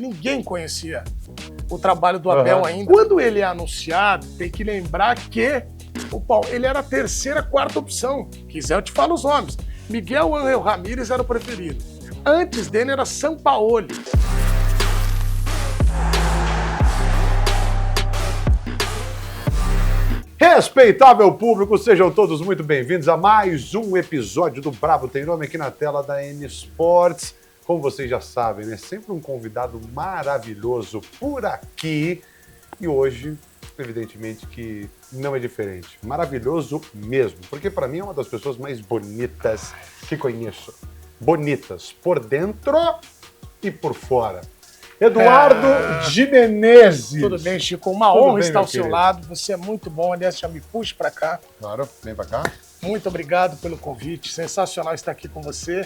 ninguém conhecia o trabalho do Abel ainda. Quando ele é anunciado, tem que lembrar que ele era a terceira, quarta opção. Quiser eu te falo os nomes. Miguel Ángel Ramírez era o preferido. Antes dele era Sampaoli. Respeitável público, sejam todos muito bem-vindos a mais um episódio do Bravo Tem Nome aqui na tela da N Sports. Como vocês já sabem, né? Sempre um convidado maravilhoso por aqui. E hoje, evidentemente, que não é diferente. Maravilhoso mesmo, porque para mim é uma das pessoas mais bonitas que conheço. Bonitas por dentro e por fora. Eduardo Gimenezes. Tudo bem, Chico? Uma honra estar ao seu lado. Você é muito bom. Aliás, já me puxe para cá. Claro, vem para cá. Muito obrigado pelo convite. Sensacional estar aqui com você.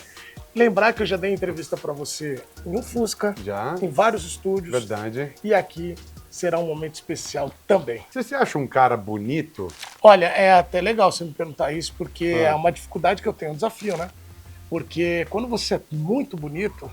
Lembrar que eu já dei entrevista para você em um Fusca, já, em vários estúdios. Verdade. E aqui será um momento especial também. Você se acha um cara bonito? Olha, é até legal você me perguntar isso, porque é uma dificuldade que eu tenho, um desafio, né? Porque quando você é muito bonito,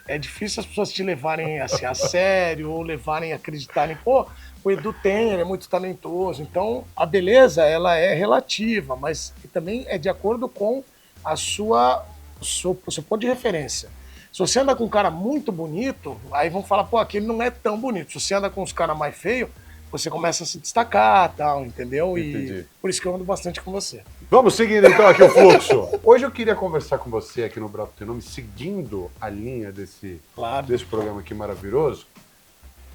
é difícil as pessoas te levarem assim, a sério ou levarem a acreditarem, pô, o Edu tem, ele é muito talentoso. Então, a beleza, ela é relativa, mas também é de acordo com o seu ponto de referência. Se você anda com um cara muito bonito, aí vão falar, pô, aquele não é tão bonito. Se você anda com uns caras mais feios, você começa a se destacar, tal, entendeu? Entendi. E por isso que eu ando bastante com você. Vamos seguindo então aqui o fluxo. Hoje eu queria conversar com você aqui no Bravo Tem Nome, seguindo a linha desse programa aqui maravilhoso,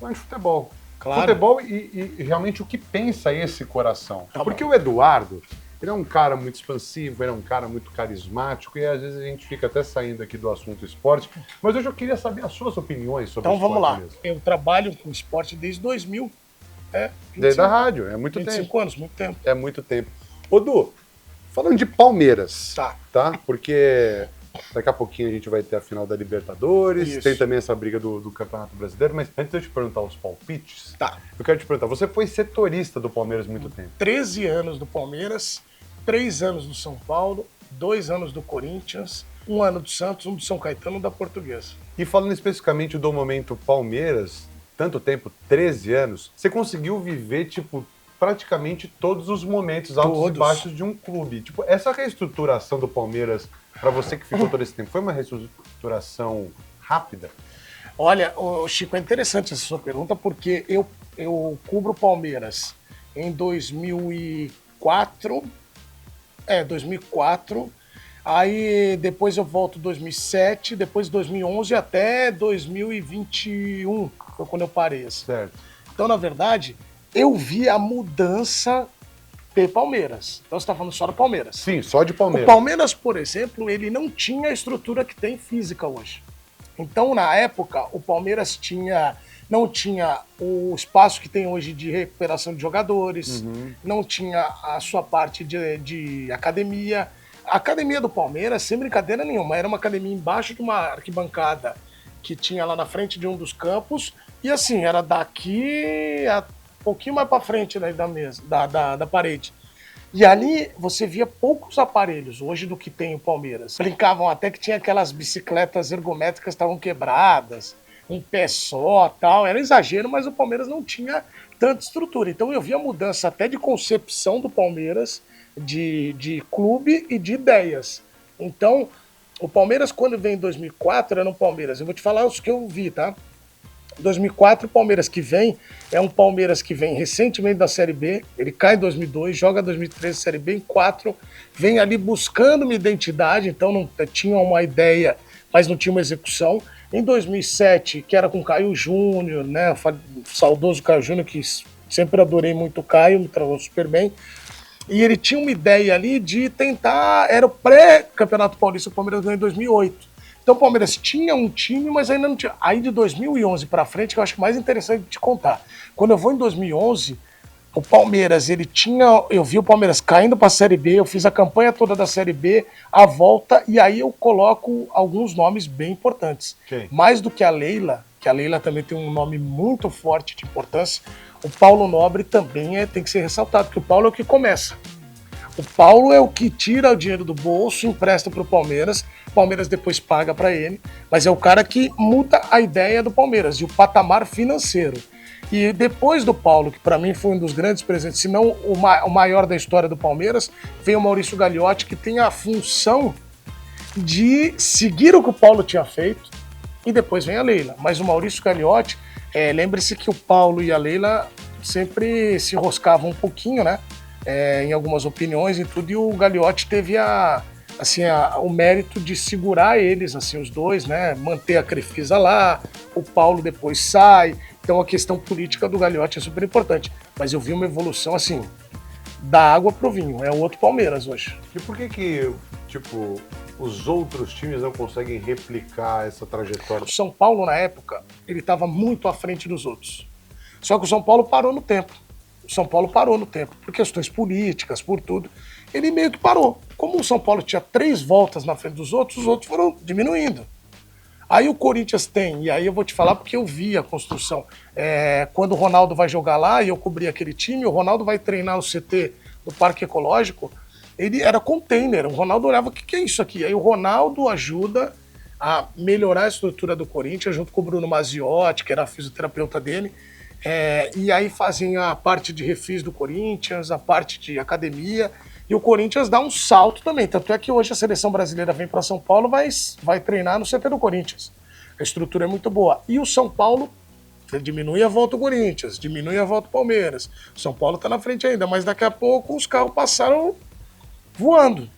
falando de futebol. Claro. Futebol e realmente o que pensa esse coração. Porque o Eduardo, ele é um cara muito expansivo, ele é um cara muito carismático e às vezes a gente fica até saindo aqui do assunto esporte, mas hoje eu queria saber as suas opiniões sobre o esporte. Então vamos lá, mesmo. Eu trabalho com esporte desde 2000. Desde a rádio, é muito 25 tempo. anos, muito tempo. É muito tempo. Ô, Du, falando de Palmeiras, tá? Porque daqui a pouquinho a gente vai ter a final da Libertadores, Isso. tem também essa briga do Campeonato Brasileiro, mas antes de eu te perguntar os palpites, eu quero te perguntar, você foi setorista do Palmeiras há muito tempo. 13 anos do Palmeiras, 3 anos do São Paulo, 2 anos do Corinthians, 1 ano do Santos, 1 do São Caetano, 1 da Portuguesa. E falando especificamente do momento Palmeiras, tanto tempo, 13 anos, você conseguiu viver, tipo, praticamente todos os momentos altos e baixos de um clube. Tipo, essa reestruturação do Palmeiras, para você que ficou todo esse tempo, foi uma reestruturação rápida? Olha, Chico, é interessante essa sua pergunta, porque eu cubro o Palmeiras em 2004, aí depois eu volto em 2007, depois 2011 até 2021, foi quando eu parei. Assim. Certo. Então, na verdade, eu vi a mudança de Palmeiras. Então, você está falando só do Palmeiras. Sim, só de Palmeiras. O Palmeiras, por exemplo, ele não tinha a estrutura que tem física hoje. Então, na época, o Palmeiras não tinha o espaço que tem hoje de recuperação de jogadores, não tinha a sua parte de academia. A academia do Palmeiras, sem brincadeira nenhuma, era uma academia embaixo de uma arquibancada que tinha lá na frente de um dos campos, e assim, era daqui a um pouquinho mais para frente, né, da parede. E ali você via poucos aparelhos hoje do que tem o Palmeiras. Brincavam até que tinha aquelas bicicletas ergométricas que estavam quebradas, um pé só, tal. Era exagero, mas o Palmeiras não tinha tanta estrutura. Então eu via a mudança até de concepção do Palmeiras, de clube e de ideias. Então, o Palmeiras, quando vem em 2004, era um Palmeiras. Eu vou te falar os que eu vi, tá? 2004, o Palmeiras que vem é um Palmeiras que vem recentemente da Série B, ele cai em 2002, joga 2013 Série B em 4, vem ali buscando uma identidade, então não tinha uma ideia, mas não tinha uma execução. Em 2007, que era com Caio Júnior, né, o saudoso Caio Júnior, que sempre adorei muito o Caio, me tratou super bem, e ele tinha uma ideia ali de tentar, era o pré-Campeonato Paulista, o Palmeiras ganhou em 2008. Então o Palmeiras tinha um time, mas ainda não tinha. Aí de 2011 para frente, que eu acho mais interessante de te contar. Quando eu vou em 2011, o Palmeiras, eu vi o Palmeiras caindo para a Série B, eu fiz a campanha toda da Série B, a volta, e aí eu coloco alguns nomes bem importantes. Okay. Mais do que a Leila, que a Leila também tem um nome muito forte de importância, o Paulo Nobre também tem que ser ressaltado, porque o Paulo é o que começa. O Paulo é o que tira o dinheiro do bolso, empresta para o Palmeiras depois paga para ele, mas é o cara que muda a ideia do Palmeiras e o patamar financeiro. E depois do Paulo, que para mim foi um dos grandes presentes, se não o maior da história do Palmeiras, veio o Maurício Gagliotti, que tem a função de seguir o que o Paulo tinha feito, e depois vem a Leila. Mas o Maurício Gagliotti, lembre-se que o Paulo e a Leila sempre se enroscavam um pouquinho, né? Em algumas opiniões e tudo, e o Gagliotti teve o mérito de segurar eles, assim, os dois, né? Manter a Crefisa lá, o Paulo depois sai, então a questão política do Gagliotti é super importante. Mas eu vi uma evolução, assim, da água pro vinho, é o outro Palmeiras hoje. E por que, tipo, os outros times não conseguem replicar essa trajetória? O São Paulo, na época, ele estava muito à frente dos outros. Só que o São Paulo parou no tempo. O São Paulo parou no tempo, por questões políticas, por tudo. Ele meio que parou. Como o São Paulo tinha 3 voltas na frente dos outros, os outros foram diminuindo. Aí o Corinthians tem, e aí eu vou te falar porque eu vi a construção. Quando o Ronaldo vai jogar lá, e eu cobri aquele time, o Ronaldo vai treinar no CT do Parque Ecológico, ele era container, o Ronaldo olhava, o que é isso aqui? Aí o Ronaldo ajuda a melhorar a estrutura do Corinthians, junto com o Bruno Maziotti, que era a fisioterapeuta dele, e aí fazem a parte de refis do Corinthians, a parte de academia, e o Corinthians dá um salto também. Tanto é que hoje a seleção brasileira vem para São Paulo, vai treinar no CT do Corinthians. A estrutura é muito boa. E o São Paulo diminui a volta do Corinthians, diminui a volta do Palmeiras. O São Paulo está na frente ainda, mas daqui a pouco os carros passaram voando.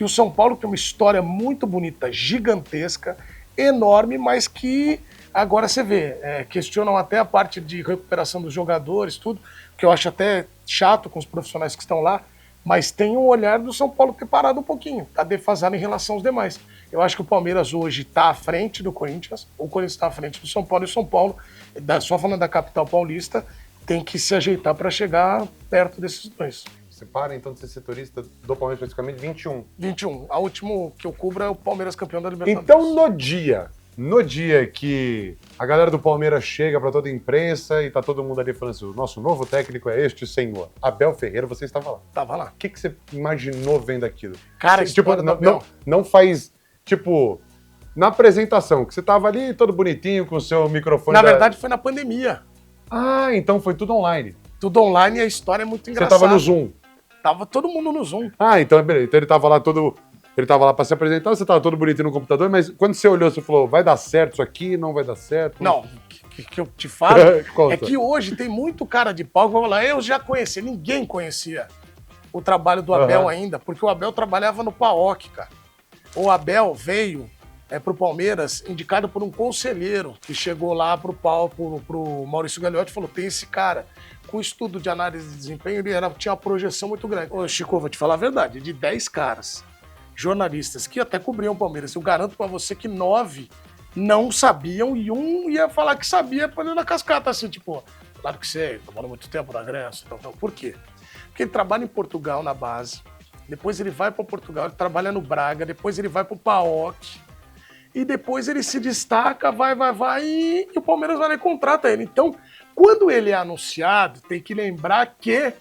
E o São Paulo tem uma história muito bonita, gigantesca, enorme, mas que agora você vê, questionam até a parte de recuperação dos jogadores, tudo, que eu acho até chato com os profissionais que estão lá, mas tem um olhar do São Paulo ter parado um pouquinho, tá defasado em relação aos demais. Eu acho que o Palmeiras hoje está à frente do Corinthians, o Corinthians está à frente do São Paulo, e o São Paulo, só falando da capital paulista, tem que se ajeitar para chegar perto desses dois. Você para então de ser setorista do Palmeiras praticamente 21. 21. A última que eu cubro é o Palmeiras campeão da Libertadores. Então no dia que a galera do Palmeiras chega para toda a imprensa e tá todo mundo ali falando assim, o nosso novo técnico é este senhor, Abel Ferreira, você estava lá. Tava lá. O que você imaginou vendo aquilo? Cara, tipo, não faz, tipo, na apresentação, que você tava ali todo bonitinho com o seu microfone. Na verdade foi na pandemia. Ah, então foi tudo online. Tudo online e a história é muito engraçada. Você tava no Zoom. Tava todo mundo no Zoom. Ah, então beleza. Então ele tava lá para se apresentar, você tava todo bonitinho no computador, mas quando você olhou, você falou, vai dar certo isso aqui, não vai dar certo? Não, que eu te falo é que hoje tem muito cara de pau que vai falar, eu já conheci, ninguém conhecia o trabalho do Abel ainda, porque o Abel trabalhava no PAOK, cara. O Abel veio pro Palmeiras indicado por um conselheiro que chegou lá pro Maurício Gagliotti e falou, tem esse cara. Com o estudo de análise de desempenho, ele tinha uma projeção muito grande. Ô, Chico, vou te falar a verdade, de 10 caras, jornalistas, que até cobriam o Palmeiras, eu garanto pra você que 9 não sabiam e um ia falar que sabia põe na cascata, assim, tipo, claro que sei, tomando muito tempo na Grécia, então. Por quê? Porque ele trabalha em Portugal na base, depois ele vai para Portugal, ele trabalha no Braga, depois ele vai pro PAOK, e depois ele se destaca, vai, e o Palmeiras vai lá e contrata ele. Então, quando ele é anunciado, tem que lembrar que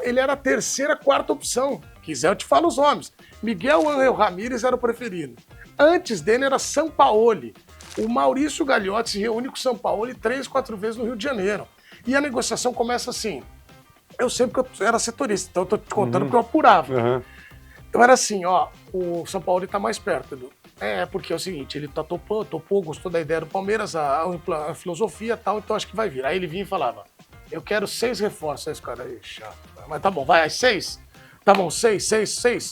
ele era a terceira, quarta opção. Quiser, eu te falo os nomes. Miguel Ángel Ramírez era o preferido. Antes dele era Sampaoli. O Maurício Gagliotti se reúne com o Sampaoli 3, 4 vezes no Rio de Janeiro. E a negociação começa assim. Eu sempre que eu era setorista, então eu tô te contando porque eu apurava. Então era assim, ó, o Sampaoli tá mais perto, Edu. Porque é o seguinte, ele topou, gostou da ideia do Palmeiras, a filosofia e tal, então acho que vai vir. Aí ele vinha e falava, eu quero 6 reforços. Aí esse cara aí, chato. Mas tá bom, vai, 6? Tá bom, 6.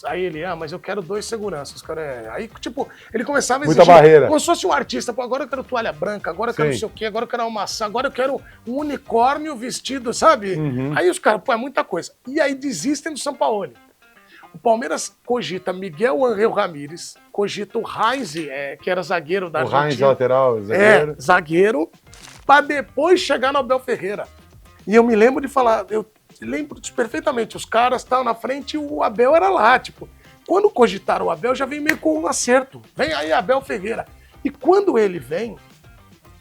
Aí ele, mas eu quero 2 seguranças. Cara, aí, tipo, ele começava a exigir. Muita barreira. Como se fosse um artista. Pô, agora eu quero toalha branca, agora eu quero não sei o quê, agora eu quero uma maçã, agora eu quero um unicórnio vestido, sabe? Aí os caras, é muita coisa. E aí desistem do Sampaoli. O Palmeiras cogita Miguel Ángel Ramírez, cogita o Heinz, que era zagueiro da Argentina. O Heinz lateral, zagueiro. Zagueiro, para depois chegar no Abel Ferreira. E eu me lembro de falar, eu lembro perfeitamente, os caras estavam na frente e o Abel era lá, tipo, quando cogitaram o Abel, já vem meio com um acerto. Vem aí Abel Ferreira. E quando ele vem,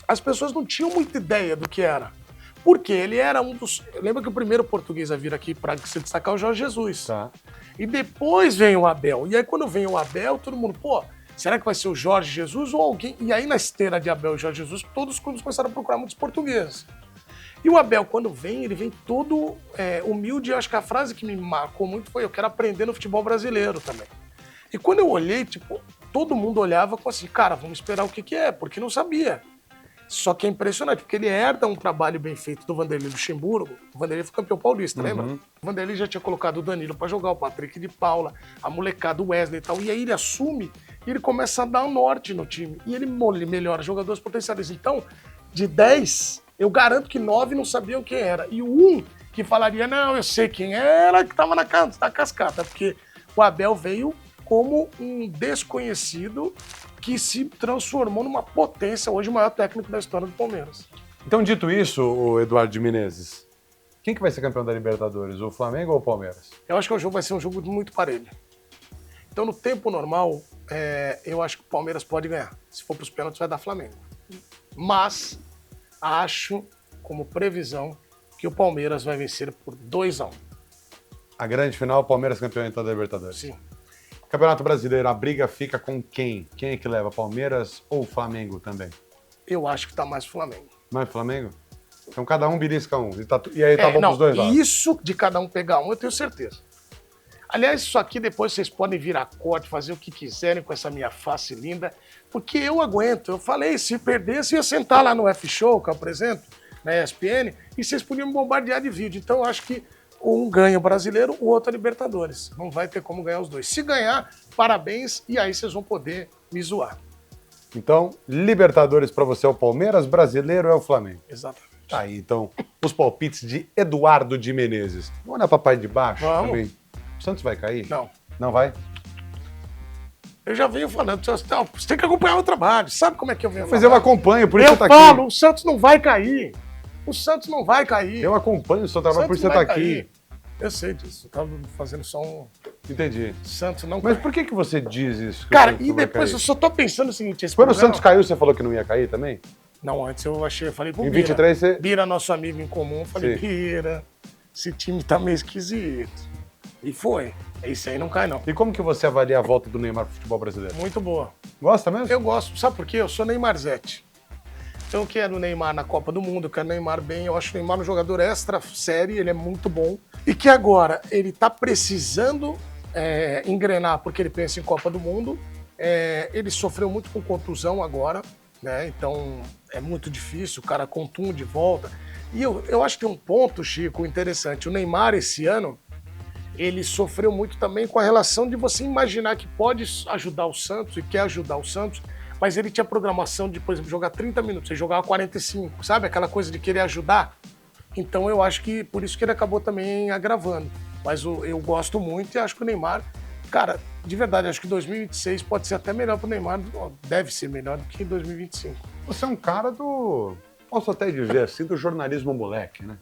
as pessoas não tinham muita ideia do que era. Porque ele era um dos... Lembra que o primeiro português a vir aqui para se destacar é o Jorge Jesus. Tá. E depois vem o Abel. E aí quando vem o Abel, todo mundo, pô, será que vai ser o Jorge Jesus ou alguém? E aí na esteira de Abel e Jorge Jesus, todos os clubes começaram a procurar muitos portugueses. E o Abel, quando vem, ele vem todo humilde. Eu acho que a frase que me marcou muito foi: eu quero aprender no futebol brasileiro também. E quando eu olhei, tipo, todo mundo olhava com assim, cara, vamos esperar o que é, porque não sabia. Só que é impressionante, porque ele herda um trabalho bem feito do Vanderlei Luxemburgo. O Vanderlei foi campeão paulista, lembra? O Vanderlei já tinha colocado o Danilo pra jogar, o Patrick de Paula, a molecada, o Wesley e tal. E aí ele assume e ele começa a dar um norte no time. E ele melhora jogadores potenciais. Então, de 10... eu garanto que 9 não sabiam quem era. E o 1 que falaria, não, eu sei quem era, que estava na cascata. Porque o Abel veio como um desconhecido que se transformou numa potência, hoje o maior técnico da história do Palmeiras. Então, dito isso, o Eduardo de Menezes, quem que vai ser campeão da Libertadores? O Flamengo ou o Palmeiras? Eu acho que o jogo vai ser um jogo muito parelho. Então, no tempo normal, eu acho que o Palmeiras pode ganhar. Se for para os pênaltis, vai dar Flamengo. Mas acho, como previsão, que o Palmeiras vai vencer por 2-1. A grande final, Palmeiras campeão então da Libertadores. Sim. Campeonato Brasileiro, a briga fica com quem? Quem é que leva, Palmeiras ou Flamengo também? Eu acho que tá mais Flamengo. Mais Flamengo? Então cada um belisca um. E aí tá bom pros dois lados. Isso de cada um pegar um, eu tenho certeza. Aliás, isso aqui depois vocês podem virar corte, fazer o que quiserem com essa minha face linda, porque eu aguento. Eu falei, se perdesse, eu ia sentar lá no F-Show, que eu apresento, na ESPN, e vocês podiam me bombardear de vídeo. Então, eu acho que um ganha o Brasileiro, o outro a Libertadores. Não vai ter como ganhar os dois. Se ganhar, parabéns, e aí vocês vão poder me zoar. Então, Libertadores pra você é o Palmeiras, Brasileiro é o Flamengo. Exatamente. Tá aí, então, os palpites de Eduardo de Menezes. Vamos olhar pra parte de baixo também? O Santos vai cair? Não. Não vai? Eu já venho falando, você tem que acompanhar o trabalho, sabe como é que eu venho Mas falando? eu acompanho, por isso Eu você tá falo, aqui. o Santos não vai cair. O Santos não vai cair. Eu acompanho o seu trabalho, por isso você tá aqui. Eu sei disso, eu tava fazendo só um... Entendi. Santos não Mas cai. por que você diz isso? Cara, e depois eu só tô pensando o seguinte... Quando o Santos caiu, você falou que não ia cair também? Não, antes eu falei pro Em Bira. 23 você... Bira, nosso amigo em comum, eu falei, Sim. Bira, esse time tá meio esquisito. E foi. Esse aí não cai, não. E como que você avalia a volta do Neymar pro futebol brasileiro? Muito boa. Gosta mesmo? Eu gosto. Sabe por quê? Eu sou Neymarzete. Então eu quero o Neymar na Copa do Mundo, eu quero o Neymar bem. Eu acho o Neymar um jogador extra série, ele é muito bom. E que agora ele tá precisando engrenar porque ele pensa em Copa do Mundo. Ele sofreu muito com contusão agora, né? Então é muito difícil, o cara contunde de volta. E eu acho que tem um ponto, Chico, interessante. O Neymar, esse ano, ele sofreu muito também com a relação de você imaginar que pode ajudar o Santos e quer ajudar o Santos, mas ele tinha programação de, por exemplo, jogar 30 minutos, ele jogava 45, sabe? Aquela coisa de querer ajudar. Então eu acho que por isso que ele acabou também agravando. Mas eu gosto muito e acho que o Neymar, cara, de verdade, acho que 2026 pode ser até melhor pro Neymar, deve ser melhor do que 2025. Você é um cara do... Posso até dizer assim, do jornalismo moleque, né?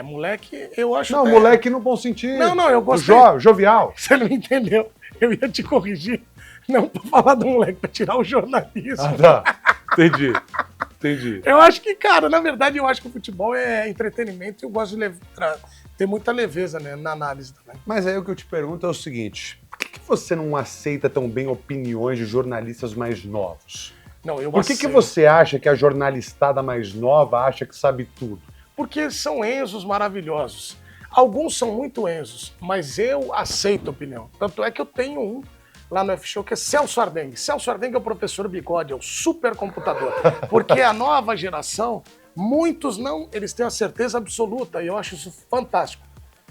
Moleque, eu acho... Não, moleque no bom sentido. Não, eu gostei. Jovial. Você não entendeu. Eu ia te corrigir. Não pra falar do moleque, pra tirar o jornalismo. Ah, tá. Entendi. Eu acho que, cara, na verdade, eu acho que o futebol é entretenimento e eu gosto de ter muita leveza, né, na análise também. Mas aí o que eu te pergunto é o seguinte, por que você não aceita tão bem opiniões de jornalistas mais novos? Não, Por que você acha que a jornalistada mais nova acha que sabe tudo? Porque são Enzos maravilhosos. Alguns são muito Enzos, mas eu aceito a opinião. Tanto é que eu tenho um lá no F-Show que é Celso Ardengue. Celso Ardengue é o professor Bigode, é o supercomputador. Porque a nova geração, muitos não, eles têm a certeza absoluta e eu acho isso fantástico.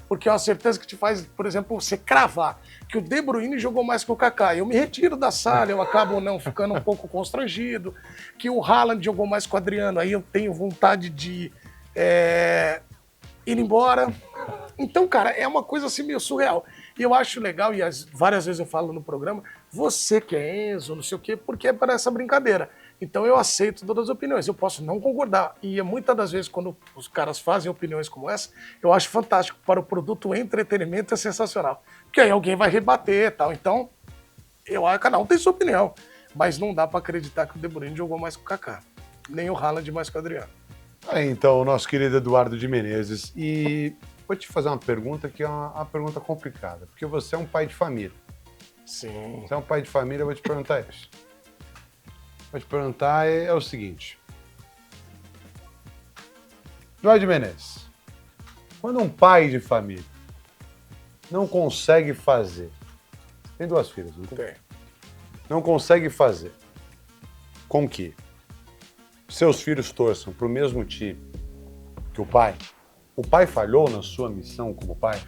Porque é uma certeza que te faz, por exemplo, você cravar que o De Bruyne jogou mais que o Kaká. Eu me retiro da sala, eu acabo não ficando um pouco constrangido. Que o Haaland jogou mais com o Adriano, aí eu tenho vontade de ir embora. Então, cara, é uma coisa assim meio surreal. E eu acho legal, e várias vezes eu falo no programa, você que é Enzo, não sei o quê, porque é para essa brincadeira. Então eu aceito todas as opiniões, eu posso não concordar. E muitas das vezes, quando os caras fazem opiniões como essa, eu acho fantástico. Para o produto entretenimento é sensacional. Porque aí alguém vai rebater e tal. Então, cada um tem sua opinião. Mas não dá para acreditar que o De Bruyne jogou mais que o Kaká. Nem o Haaland mais que o Adriano. Então, o nosso querido Eduardo de Menezes. E vou te fazer uma pergunta que é uma pergunta complicada, porque você é um pai de família. Sim. Você é um pai de família, eu vou te perguntar isso. Vou te perguntar é o seguinte. Jorge Menezes, quando um pai de família não consegue fazer... Tem 2 filhas, não tem? Não consegue fazer com que seus filhos torçam para o mesmo time que o pai falhou na sua missão como pai?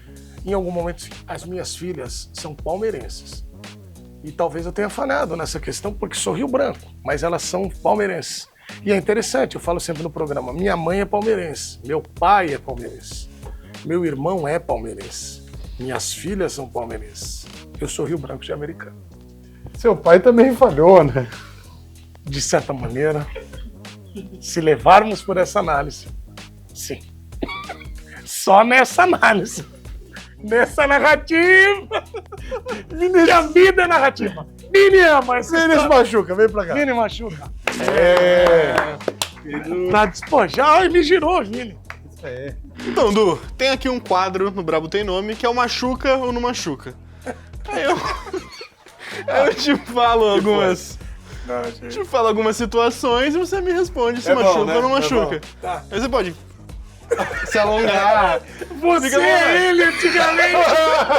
Em algum momento, as minhas filhas são palmeirenses. E talvez eu tenha falhado nessa questão porque sou Rio Branco, mas elas são palmeirenses. E é interessante, eu falo sempre no programa, minha mãe é palmeirense, meu pai é palmeirense, meu irmão é palmeirense, minhas filhas são palmeirenses. Eu sou Rio Branco de Americana. Seu pai também falhou, né? De certa maneira, se levarmos por essa análise, sim. Só nessa análise. Nessa narrativa. Que a vida é narrativa. Vini ama essa Vinícius Machuca, vem pra cá. Vini Machuca. É. Pra despojar, ele girou, Vini. É. Então, Du, tem aqui um quadro no Brabo Tem Nome que é o Machuca ou Não Machuca. Aí eu te falo algumas... Te falo algumas situações e você me responde se machuca bom, né? ou não machuca. Tá. Aí você pode se alongar. Você é ele antigamente.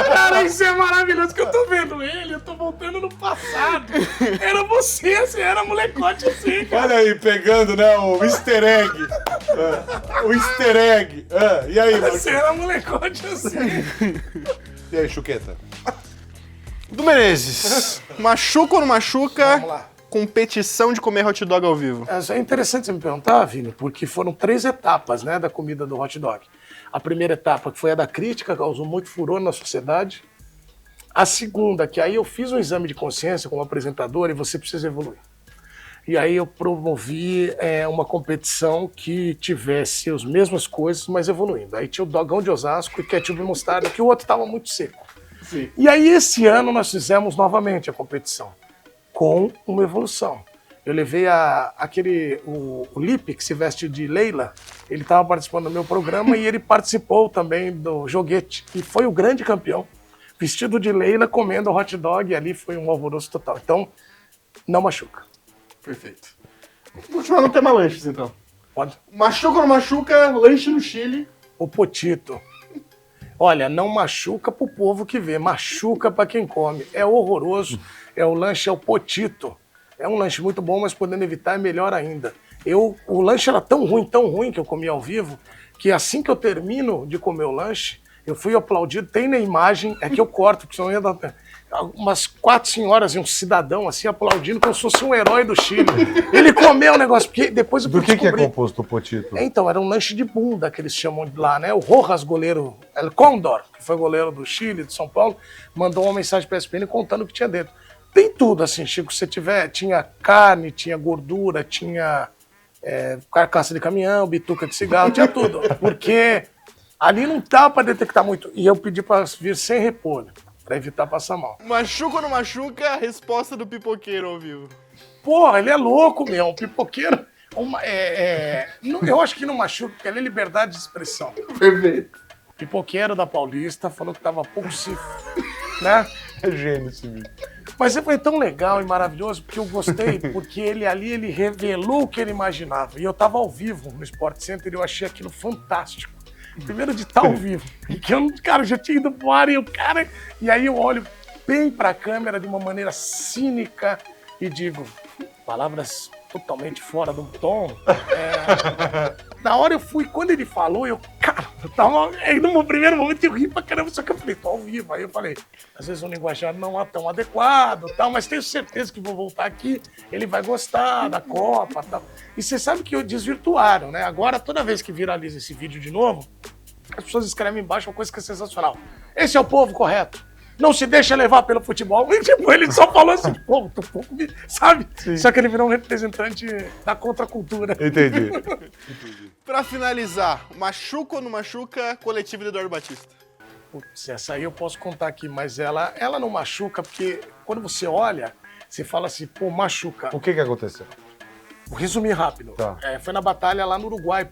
Cara, isso é maravilhoso que eu tô vendo ele, eu tô voltando no passado. Era você era molecote assim, cara. Olha aí, pegando, né, o easter egg. O easter egg. E aí, Você era molecote assim. E aí, Chuqueta? Du Menezes, machuca ou não machuca? Vamos lá. Competição de comer hot dog ao vivo. É interessante você me perguntar, Vini, porque foram 3 etapas, né, da comida do hot dog. A primeira etapa, que foi a da crítica, causou muito furor na sociedade. A segunda, que aí eu fiz um exame de consciência como apresentador e você precisa evoluir. E aí eu promovi uma competição que tivesse as mesmas coisas, mas evoluindo. Aí tinha o dogão de Osasco e ketchup e mostarda, que o outro estava muito seco. Sim. E aí esse ano nós fizemos novamente a competição, com uma evolução. Eu levei o Lipe, que se veste de Leila, ele estava participando do meu programa e ele participou também do joguete. E foi o grande campeão, vestido de Leila, comendo hot dog, e ali foi um alvoroço total. Então, não machuca. Perfeito. Vou continuar no tema lanches, então. Pode. Machuca ou não machuca? Lanche no Chile. O potito. Olha, não machuca pro povo que vê, machuca para quem come. É horroroso. O lanche é o potito. É um lanche muito bom, mas podendo evitar é melhor ainda. O lanche era tão ruim que eu comi ao vivo, que assim que eu termino de comer o lanche, eu fui aplaudido, tem na imagem, é que eu corto, porque senão ia dar... Umas 4 senhoras e um cidadão assim aplaudindo como se fosse um herói do Chile. Ele comeu o negócio, porque depois eu Do que é descobri... composto o potito? Então, era um lanche de bunda que eles chamam de lá, né? O Rojas, goleiro, El Condor, que foi goleiro do Chile, de São Paulo, mandou uma mensagem para a ESPN contando o que tinha dentro. Tem tudo, assim, Chico, se tiver, tinha carne, tinha gordura, tinha carcaça de caminhão, bituca de cigarro, tinha tudo. Porque ali não dá para detectar muito. E eu pedi para vir sem repolho, para evitar passar mal. Machuca ou não machuca? Resposta do pipoqueiro ao vivo. Porra, ele é louco, meu, um pipoqueiro. Eu acho que não machuca, porque ali é liberdade de expressão. Perfeito. Pipoqueiro da Paulista falou que tava pouco se... né? É gênio esse vídeo. Mas foi tão legal e maravilhoso, porque eu gostei, porque ele revelou o que ele imaginava. E eu tava ao vivo no Sport Center e eu achei aquilo fantástico. Primeiro de estar ao vivo. Porque eu, cara, já tinha ido pro ar e aí eu olho bem pra câmera de uma maneira cínica e digo, palavras totalmente fora do tom. Na hora eu fui, quando ele falou, eu tava. Aí no primeiro momento eu ri pra caramba, só que eu falei, tô ao vivo. Aí eu falei, às vezes o linguajar não é tão adequado, tal, mas tenho certeza que vou voltar aqui, ele vai gostar da Copa tal. E você sabe que desvirtuaram, né? Agora, toda vez que viraliza esse vídeo de novo, as pessoas escrevem embaixo uma coisa que é sensacional. Esse é o povo correto. Não se deixa levar pelo futebol. E, tipo, ele só falou assim, pô, sabe? Sim. Só que ele virou um representante da contracultura. Entendi. Pra finalizar, machuca ou não machuca coletivo de Eduardo Batista? Putz, essa aí eu posso contar aqui, mas ela não machuca, porque quando você olha, você fala assim, pô, machuca. O que aconteceu? Vou resumir rápido. Tá. Foi na batalha lá no Uruguai,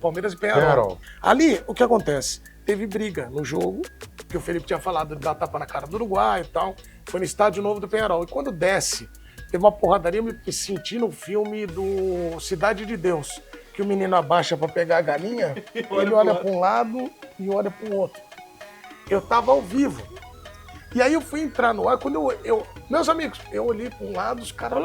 Palmeiras e Peñarol. Peñarol. Ali, o que acontece? Teve briga no jogo, que o Felipe tinha falado de dar tapa na cara do Uruguai e tal. Foi no estádio novo do Peñarol. E quando desce, teve uma porradaria, eu me senti no filme do Cidade de Deus, que o menino abaixa pra pegar a galinha, ele olha pra um lado e olha pro outro. Eu tava ao vivo. E aí eu fui entrar no ar, quando meus amigos, eu olhei para um lado, os caras,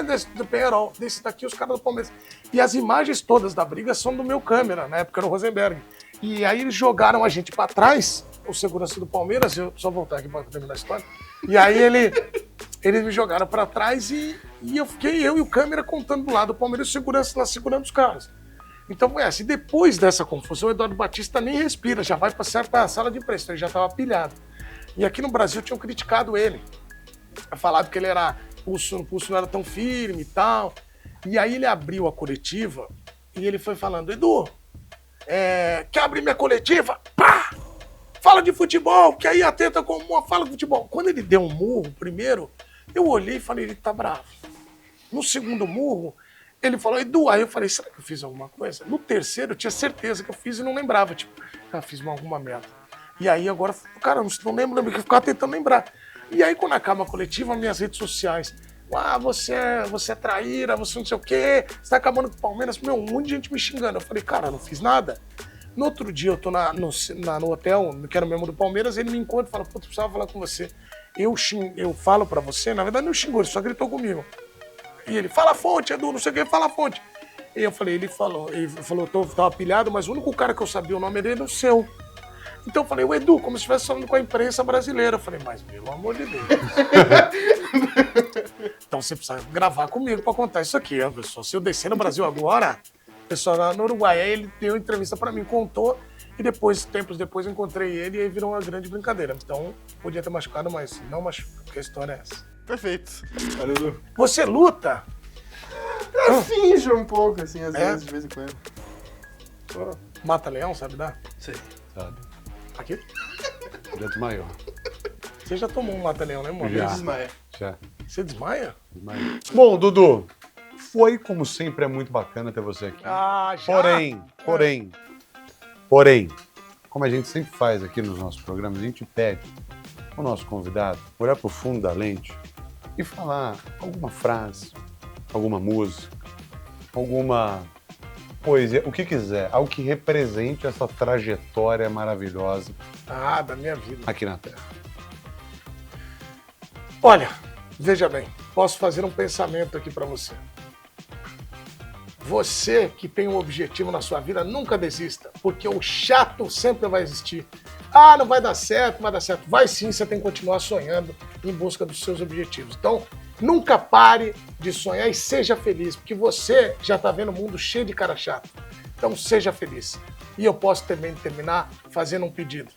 desse do Peñarol, desse daqui, os caras do Palmeiras. E as imagens todas da briga são do meu câmera, na época era o Rosenberg. E aí eles jogaram a gente para trás, o segurança do Palmeiras, eu só voltar aqui para terminar a história. E aí eles me jogaram para trás e eu e o câmera contando do lado do Palmeiras e o segurança lá segurando os caras. Então foi assim, depois dessa confusão, o Eduardo Batista nem respira, já vai para certa sala de imprensa, ele já estava pilhado. E aqui no Brasil tinham criticado ele. Falado que ele era, o pulso não era tão firme e tal. E aí ele abriu a coletiva e ele foi falando, Edu, quer abrir minha coletiva? Pá! Fala de futebol, que aí atenta como fala de futebol. Quando ele deu um murro primeiro, eu olhei e falei, ele tá bravo. No segundo murro, ele falou, Edu, aí eu falei, será que eu fiz alguma coisa? No terceiro, eu tinha certeza que eu fiz e não lembrava. Tipo, fiz alguma merda. E aí agora, cara, não lembro, eu ficava tentando lembrar. E aí quando acaba a coletiva, minhas redes sociais, você é traíra, você não sei o quê, você tá acabando com o Palmeiras, um monte de gente me xingando. Eu falei, cara, eu não fiz nada. No outro dia eu tô no hotel, que era o mesmo do Palmeiras, ele me encontra e fala, pô, eu precisava falar com você. Eu falo pra você, na verdade não xingou, ele só gritou comigo. E ele, fala a fonte, Edu, não sei o que, fala a fonte. E eu falei, ele falou, eu tava pilhado, mas o único cara que eu sabia o nome dele era o seu. Então eu falei, o Edu, como se estivesse falando com a imprensa brasileira. Eu falei, mas pelo amor de Deus. Então você precisa gravar comigo pra contar isso aqui, ó, pessoal. Se eu descer no Brasil agora, o pessoal lá no Uruguai, aí ele deu entrevista pra mim, contou, e depois, tempos depois, eu encontrei ele e aí virou uma grande brincadeira. Então, podia ter machucado, mas não machuca, porque a história é essa. Perfeito. Valeu, Edu. Você luta? Eu finjo um pouco, assim, às vezes, de vez em quando. Mata leão, sabe dar? Sei. Sabe? Aqui? Já desmaiou. Você já tomou um mata-leão, né, irmão? Já. Desmaia. Já. Você desmaia? Desmaiou. Bom, Dudu, foi, como sempre, é muito bacana ter você aqui. Ah, já? Porém, como a gente sempre faz aqui nos nossos programas, a gente pede ao nosso convidado olhar pro fundo da lente e falar alguma frase, alguma música, alguma poesia, o que quiser, algo que represente essa trajetória maravilhosa Da minha vida. aqui na Terra. Olha, veja bem, posso fazer um pensamento aqui pra você. Você que tem um objetivo na sua vida, nunca desista, porque o chato sempre vai existir. Não vai dar certo, vai dar certo. Vai sim, você tem que continuar sonhando em busca dos seus objetivos. Então, nunca pare de sonhar e seja feliz, porque você já está vendo o mundo cheio de cara chato. Então, seja feliz. E eu posso também terminar fazendo um pedido,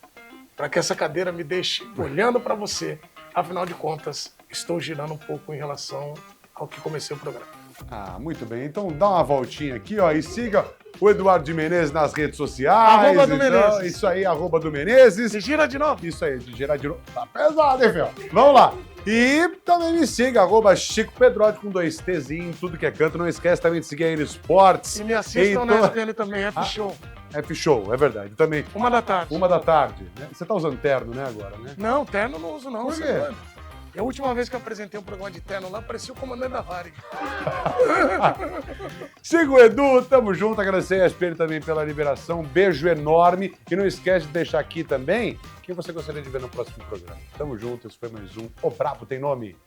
para que essa cadeira me deixe olhando para você. Afinal de contas, estou girando um pouco em relação ao que comecei o programa. Muito bem. Então dá uma voltinha aqui, ó, e siga o Eduardo de Menezes nas redes sociais. @ do Menezes. Isso aí, @ do Menezes. Se gira de novo. Isso aí, de girar de novo. Tá pesado, hein, filho? Vamos lá. E também me siga, @Chico Pedrotti com 2 T's em tudo que é canto. Não esquece também de seguir a N Sports. E me assistam na SPN também, F-Show. F-Show, é verdade. Também. 1h da tarde. 1h, né? Você tá usando terno, né, agora, né? Não, terno não uso não. Por quê? A última vez que eu apresentei um programa de terno lá, parecia o comandante da Varig. Siga o Edu, tamo junto. Agradecer a SPN também pela liberação. Beijo enorme. E não esquece de deixar aqui também quem você gostaria de ver no próximo programa. Tamo junto, esse foi mais um O Brabo Tem Nome.